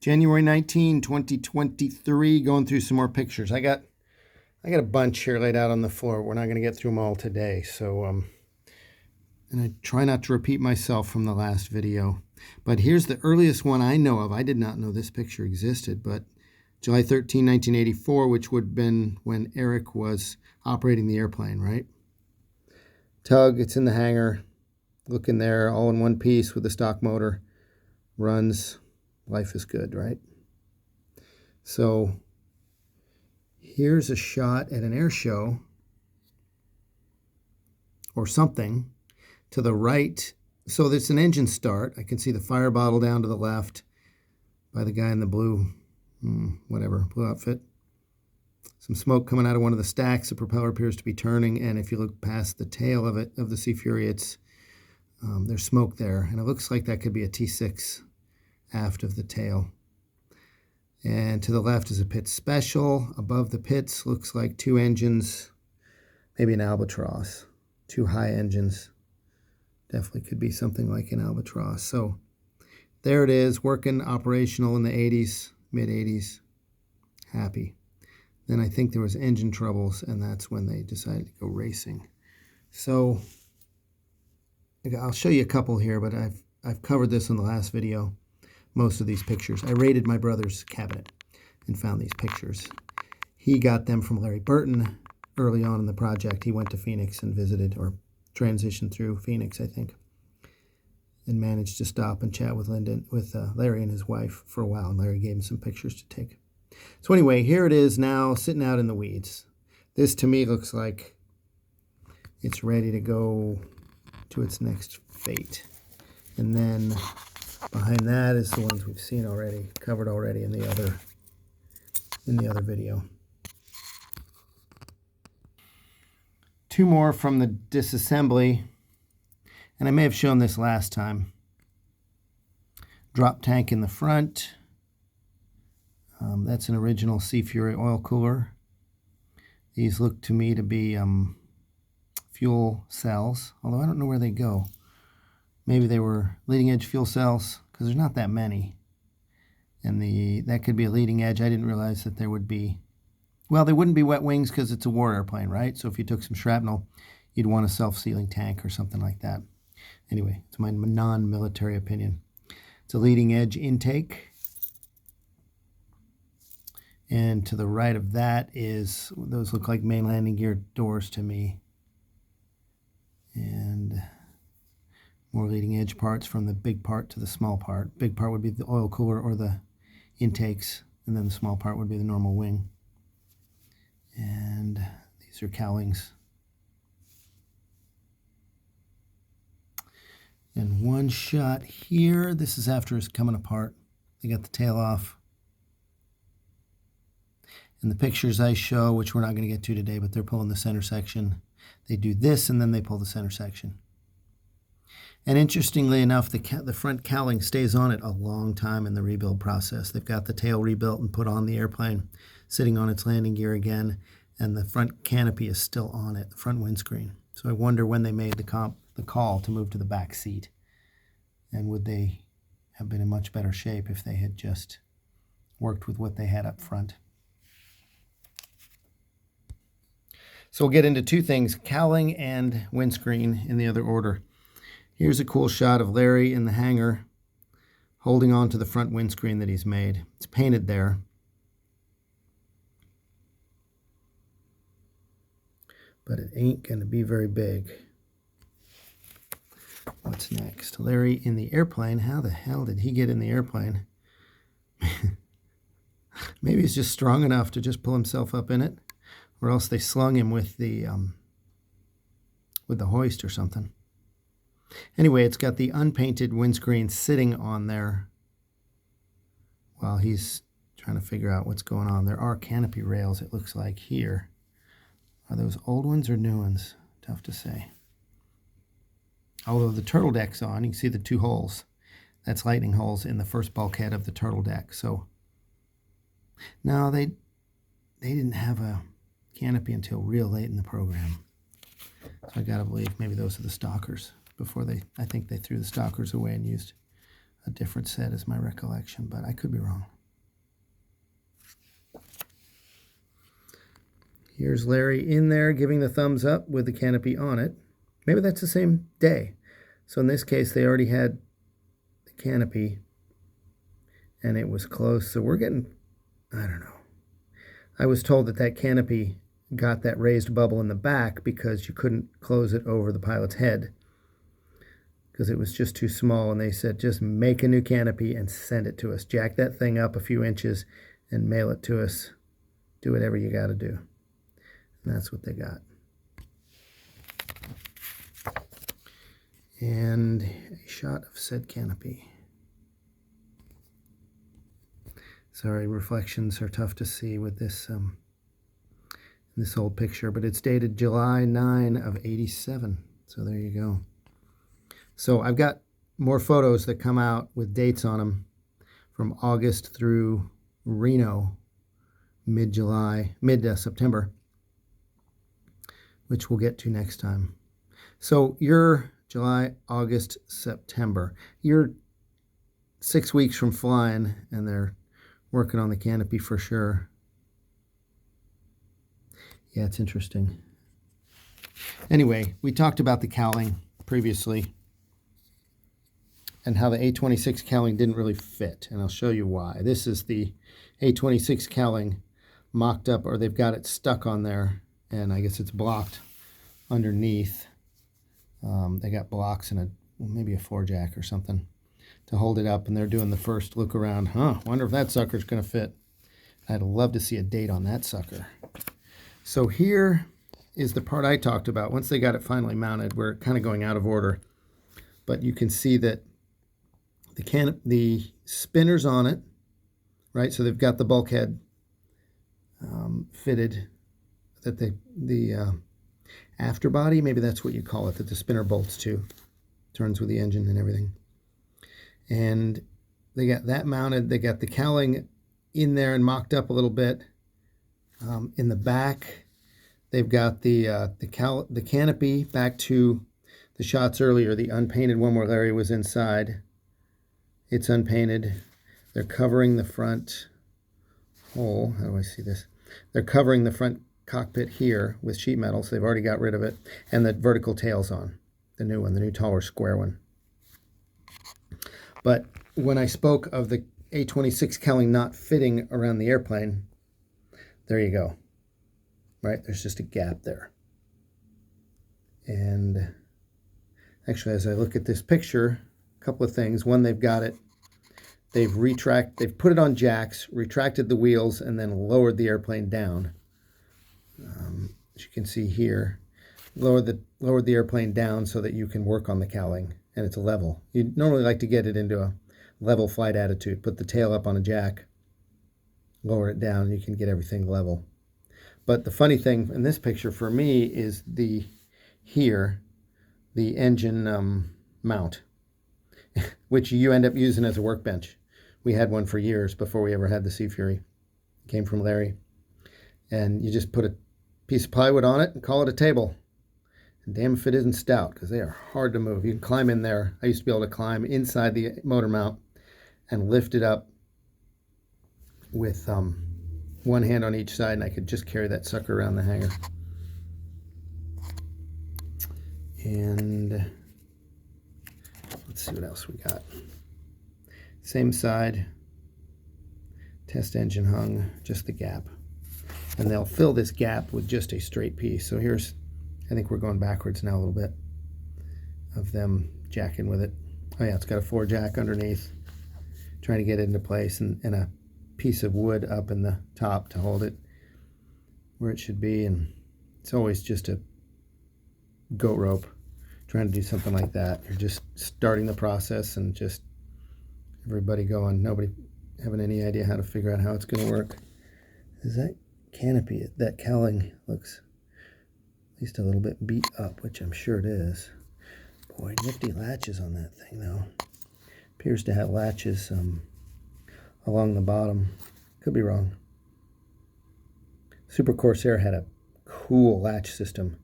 January 19, 2023, going through some more pictures. I got a bunch here laid out on the floor. We're not going to get through them all today. So, and I try not to repeat myself from the last video. But here's the earliest one I know of. I did not know this picture existed, but July 13, 1984, which would have been when Eric was operating the airplane, right? Tug, it's in the hangar. Looking there, all in one piece with the stock motor. Runs. Life is good, right? So here's a shot at an air show or something to the right. So there's an engine start. I can see the fire bottle down to the left by the guy in the blue, blue outfit. Some smoke coming out of one of the stacks. The propeller appears to be turning, and if you look past the tail of it, of the Sea Fury, it's there's smoke there, and it looks like that could be a T6 aft of the tail. And to the left is a pit special. Above the pits looks like two engines, maybe an albatross. Two high engines. Definitely could be something like an albatross. So there it is, working operational in the 80s, mid-80s. Happy. Then I think there was engine troubles, and that's when they decided to go racing. So I'll show you a couple here, but I've covered this in the last video. Most of these pictures. I raided my brother's cabinet and found these pictures. He got them from Larry Burton early on in the project. He went to Phoenix and visited, or transitioned through Phoenix, I think, and managed to stop and chat with Larry and his wife for a while, and Larry gave him some pictures to take. So anyway, here it is now, sitting out in the weeds. This to me looks like it's ready to go to its next fate. And then behind that is the ones we've seen already, covered already in the other video. Two more from the disassembly, and I may have shown this last time. Drop tank in the front. That's an original Sea Fury oil cooler. These look to me to be fuel cells, although I don't know where they go. Maybe they were leading edge fuel cells, because there's not that many. And that could be a leading edge. I didn't realize that there would be, well, there wouldn't be wet wings because it's a war airplane, right? So if you took some shrapnel, you'd want a self-sealing tank or something like that. Anyway, it's my non-military opinion. It's a leading edge intake. And to the right of that is, those look like main landing gear doors to me. And more leading edge parts from the big part to the small part. Big part would be the oil cooler or the intakes, and then the small part would be the normal wing. And these are cowlings. And one shot here. This is after it's coming apart. They got the tail off. And the pictures I show, which we're not going to get to today, but they're pulling the center section. They do this, and then they pull the center section. And interestingly enough, the front cowling stays on it a long time in the rebuild process. They've got the tail rebuilt and put on the airplane, sitting on its landing gear again, and the front canopy is still on it, the front windscreen. So I wonder when they made the call to move to the back seat. And would they have been in much better shape if they had just worked with what they had up front? So we'll get into two things, cowling and windscreen in the other order. Here's a cool shot of Larry in the hangar holding on to the front windscreen that he's made. It's painted there. But it ain't going to be very big. What's next? Larry in the airplane. How the hell did he get in the airplane? Maybe he's just strong enough to just pull himself up in it. Or else they slung him with the hoist or something. Anyway, it's got the unpainted windscreen sitting on there while he's trying to figure out what's going on. There are canopy rails, it looks like, here. Are those old ones or new ones? Tough to say. Although the turtle deck's on, you can see the two holes. That's lightning holes in the first bulkhead of the turtle deck. So, no, they didn't have a canopy until real late in the program. So I gotta believe maybe those are the stalkers. Before I think they threw the stalkers away and used a different set is my recollection, but I could be wrong. Here's Larry in there giving the thumbs up with the canopy on it. Maybe that's the same day. So in this case, they already had the canopy and it was close. So we're getting, I don't know. I was told that that canopy got that raised bubble in the back because you couldn't close it over the pilot's head because it was just too small. And they said, just make a new canopy and send it to us. Jack that thing up a few inches and mail it to us. Do whatever you got to do. And that's what they got. And a shot of said canopy. Sorry, reflections are tough to see with this this old picture, but it's dated July 9 of 87. So there you go. So I've got more photos that come out with dates on them from August through Reno, mid-July, mid-September, which we'll get to next time. So you're July, August, September. You're 6 weeks from flying, and they're working on the canopy for sure. Yeah, it's interesting. Anyway, we talked about the cowling previously and how the A26 cowling didn't really fit, and I'll show you why. This is the A26 cowling mocked up, or they've got it stuck on there, and I guess it's blocked underneath. They got blocks and maybe a 4-jack or something to hold it up, and they're doing the first look around. Wonder if that sucker's going to fit. I'd love to see a date on that sucker. So here is the part I talked about. Once they got it finally mounted, we're kind of going out of order, but you can see that the spinner's on it, right? So they've got the bulkhead fitted, that the afterbody, maybe that's what you call it, that the spinner bolts to, turns with the engine and everything. And they got that mounted. They got the cowling in there and mocked up a little bit. In the back, they've got the canopy back to the shots earlier, the unpainted one where Larry was inside. It's unpainted. They're covering the front hole. How do I see this? They're covering the front cockpit here with sheet metal, so they've already got rid of it. And the vertical tail's on, the new one, the new taller square one. But when I spoke of the A26 cowling not fitting around the airplane, there you go. Right? There's just a gap there. And actually, as I look at this picture, a couple of things. One, they've got it. They've put it on jacks, retracted the wheels, and then lowered the airplane down. As you can see here, lowered the airplane down so that you can work on the cowling, and it's level. You'd normally like to get it into a level flight attitude. Put the tail up on a jack, lower it down, and you can get everything level. But the funny thing in this picture for me is the engine mount, which you end up using as a workbench. We had one for years before we ever had the Sea Fury. It came from Larry. And you just put a piece of plywood on it and call it a table. And damn if it isn't stout, because they are hard to move. You can climb in there. I used to be able to climb inside the motor mount and lift it up with one hand on each side, and I could just carry that sucker around the hangar. And let's see what else we got. Same side, test engine hung, just the gap. And they'll fill this gap with just a straight piece. So here's, I think we're going backwards now a little bit of them jacking with it. Oh yeah, it's got a 4-jack underneath, trying to get it into place, and a piece of wood up in the top to hold it where it should be. And it's always just a goat rope trying to do something like that. You're just starting the process and just everybody going, nobody having any idea how to figure out how it's going to work. Is that canopy, that cowling looks at least a little bit beat up, which I'm sure it is. Boy, nifty latches on that thing though. Appears to have latches along the bottom. Could be wrong. Super Corsair had a cool latch system.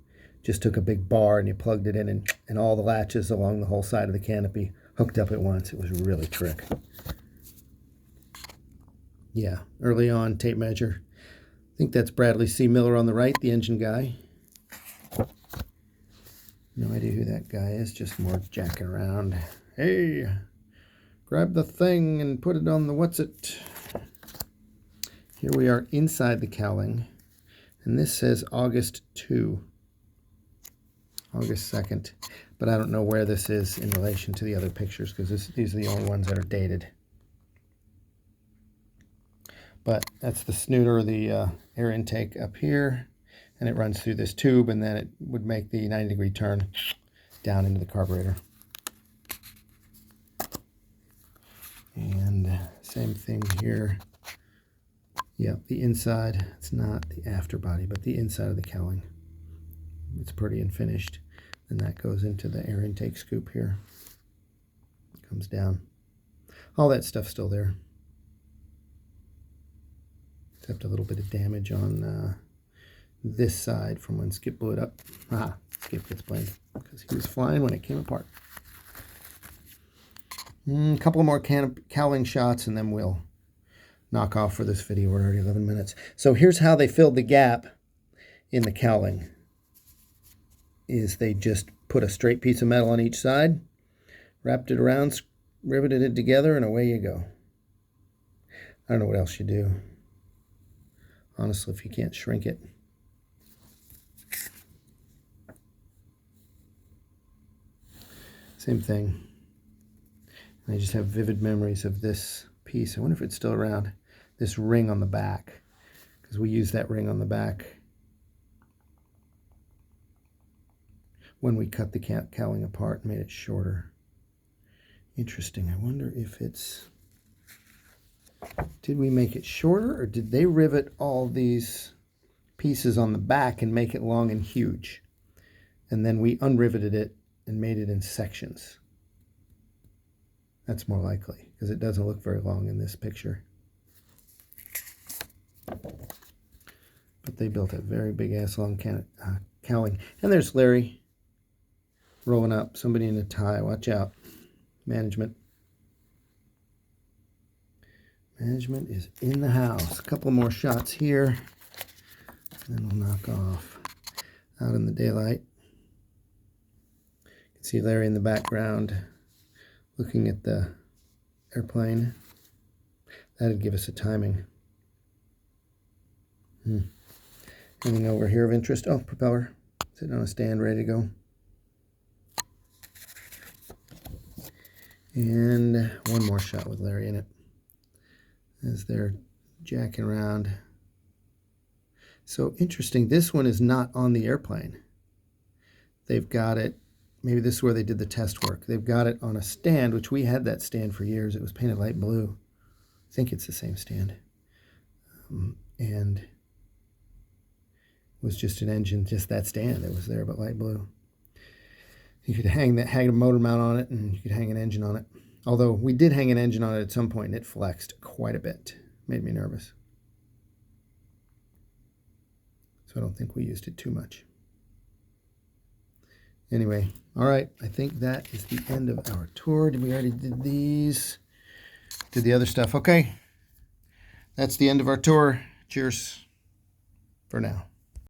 Just took a big bar and you plugged it in, and all the latches along the whole side of the canopy hooked up at once. It was really trick. Yeah, early on tape measure. I think that's Bradley C. Miller on the right, the engine guy. No idea who that guy is, just more jacking around. Hey, grab the thing and put it on the what's-it. Here we are inside the cowling, and this says August 2, August 2nd. But I don't know where this is in relation to the other pictures, because these are the only ones that are dated. But that's the snooter, the air intake up here, and it runs through this tube, and then it would make the 90-degree turn down into the carburetor. And same thing here. Yep, the inside, it's not the afterbody, but the inside of the cowling. It's pretty and finished. And that goes into the air intake scoop here. Comes down. All that stuff's still there. Except a little bit of damage on this side from when Skip blew it up. Ah, Skip gets blamed because he was flying when it came apart. A couple more cowling shots and then we'll knock off for this video. We're already 11 minutes. So here's how they filled the gap in the cowling. Is they just put a straight piece of metal on each side, wrapped it around, riveted it together, and away you go. I don't know what else you do. Honestly, if you can't shrink it. Same thing. I just have vivid memories of this piece. I wonder if it's still around. This ring on the back, because we used that ring on the back when we cut the cowling apart and made it shorter. Interesting. I wonder if it's... Did we make it shorter, or did they rivet all these pieces on the back and make it long and huge? And then we unriveted it and made it in sections. That's more likely, because it doesn't look very long in this picture. But they built a very big-ass long cowling. And there's Larry. Rolling up, somebody in a tie. Watch out. Management. Management is in the house. A couple more shots here. And then we'll knock off. Out in the daylight. You can see Larry in the background looking at the airplane. That'd give us a timing. Anything over here of interest? Oh, propeller. Sitting on a stand, ready to go. And one more shot with Larry in it as they're jacking around. So interesting, this one is not on the airplane. They've got it, maybe this is where they did the test work. They've got it on a stand, which we had that stand for years. It was painted light blue. I think it's the same stand. And it was just an engine, just that stand that was there, but light blue. You could hang a motor mount on it, and you could hang an engine on it. Although we did hang an engine on it at some point, and it flexed quite a bit. Made me nervous. So I don't think we used it too much. Anyway, all right. I think that is the end of our tour. We already did these. Did the other stuff. Okay. That's the end of our tour. Cheers for now.